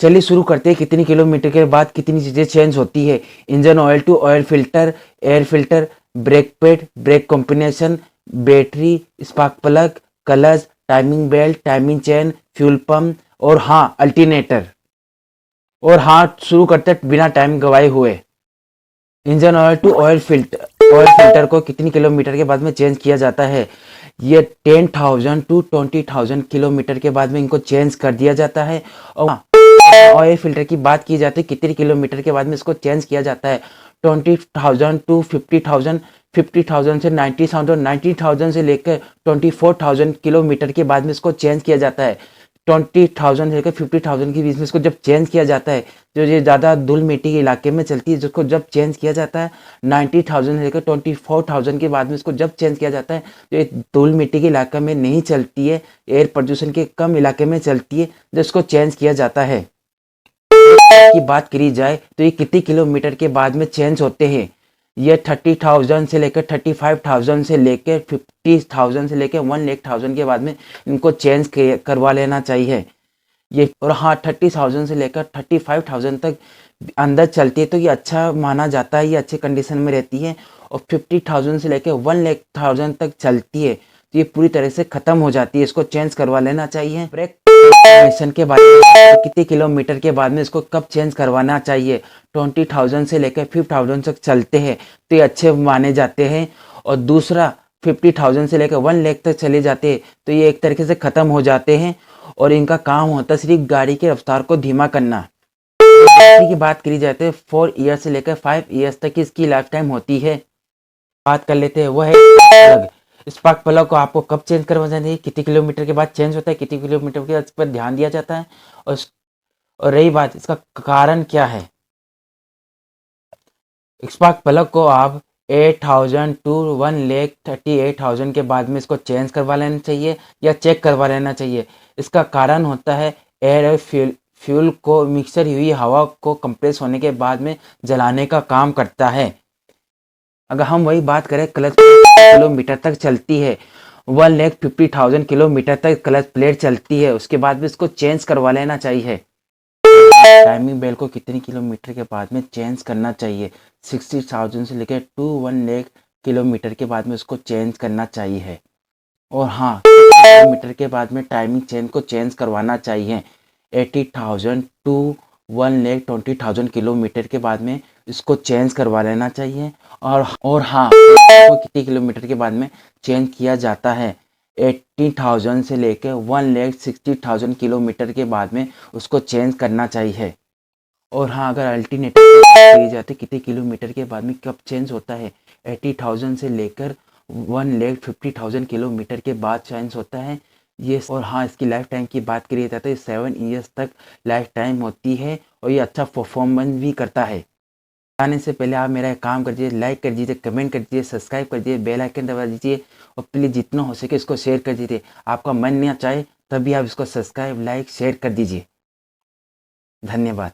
चलिए शुरू करते हैं। कितनी किलोमीटर के बाद कितनी चीज़ें चेंज होती है। Engine oil to oil filter, air filter, brake pad, brake combination, battery, spark plug, clutch, timing belt, timing chain, fuel pump और हाँ अल्टरनेटर। और हाँ शुरू करते हैं बिना टाइम गवाए हुए। Engine oil to oil filter को कितनी किलोमीटर के बाद में चेंज किया जाता है। ये 10,000 टू 20,000 किलोमीटर के बाद में इनको चेंज कर दिया जाता है। और ऑयल फिल्टर की बात की जाती है कितनी किलोमीटर के बाद में इसको चेंज किया जाता है। 20,000 टू 50,000, 50,000 से 90,000, 90,000 से लेकर 24,000 किलोमीटर के बाद में इसको चेंज किया जाता है। 20,000 से लेकर 50,000 के बीच में इसको जब चेंज किया जाता है, जो ये ज़्यादा धूल मिट्टी के इलाके में चलती है, जिसको जब चेंज किया जाता है 90,000 से लेकर 24,000 के बाद में इसको जब चेंज किया जाता है, जो ये धूल मिट्टी के इलाके में नहीं चलती है, एयर प्रदूषण के कम इलाके में चलती है, जब इसको चेंज किया जाता है। की बात करी जाए तो ये कितनी किलोमीटर के बाद में चेंज होते हैं। ये 30,000 से लेकर 35,000 से लेकर 50,000 से लेकर 1,00,000 के बाद में इनको चेंज करवा लेना चाहिए ये। और हाँ 30,000 से लेकर 35,000 तक अंदर चलती है तो ये अच्छा माना जाता है, ये अच्छे कंडीशन में रहती है। और 50,000 से लेकर 1,00,000 तक चलती है तो ये पूरी तरह से ख़त्म हो जाती है, इसको चेंज करवा लेना चाहिए। ब्रेक मिशन के बारे में कितने किलोमीटर के बाद में इसको कब चेंज करवाना चाहिए। 20,000 से लेकर 50,000 तक चलते हैं तो ये अच्छे माने जाते हैं। और दूसरा 50,000 से लेकर 1,00,000 तक चले जाते हैं तो ये एक तरीके से ख़त्म हो जाते हैं और इनका काम होता है सिर्फ गाड़ी की रफ्तार को धीमा करना। बैटरी की बात करी जाती है 4 ईयर से लेकर 5 ईयर्स तक इसकी लाइफ टाइम होती है। बात कर लेते हैं वो है प्लग। स्पार्क प्लग को आपको कब चेंज करवाना चाहिए, कितने किलोमीटर के बाद चेंज होता है, कितने किलोमीटर के बाद इस पर ध्यान दिया जाता है। और रही बात इसका कारण क्या है, स्पार्क प्लग को आप 8,000 टू 1,38,000 के बाद में इसको चेंज करवा लेना चाहिए या चेक करवा लेना चाहिए। इसका कारण होता है एयर फ्यूल को मिक्सर हुई हवा को कंप्रेस होने के बाद में जलाने का काम करता है। अगर हम वही बात करें क्लच किलोमीटर तक चलती है, 1,50,000 किलोमीटर तक क्लच प्लेट चलती है, उसके बाद भी इसको चेंज करवा लेना चाहिए। टाइमिंग बेल को कितनी किलोमीटर के बाद में चेंज करना चाहिए। 60,000 से लेकर 1,00,000 किलोमीटर के बाद में उसको चेंज करना चाहिए। और हाँ किलोमीटर के बाद में टाइमिंग चेन को चेंज करवाना चाहिए। 80,000 टू 1,20,000 किलोमीटर के बाद में इसको चेंज करवा लेना चाहिए। और हाँ को कितने किलोमीटर के बाद में चेंज किया जाता है। 80,000 से लेकर 1,60,000 किलोमीटर के बाद में उसको चेंज करना चाहिए। और हाँ अगर अल्टरनेटर की बात करी जाती है कितने किलोमीटर के बाद में कब चेंज होता है, 80,000 से लेकर 1,50,000 किलोमीटर के बाद चेंज होता है ये। और हाँ इसकी लाइफ टाइम की बात करी जाती है 7 ईयर्स तक लाइफ टाइम होती है और ये अच्छा परफॉर्मेंस भी करता है। आने से पहले आप मेरा काम कर दीजिए, लाइक कर दीजिए, कमेंट कर दीजिए, सब्सक्राइब कर दीजिए, बेल आइकन दबा दीजिए और प्लीज़ जितना हो सके इसको शेयर कर दीजिए। आपका मन नहीं चाहे तभी आप इसको सब्सक्राइब लाइक शेयर कर दीजिए। धन्यवाद।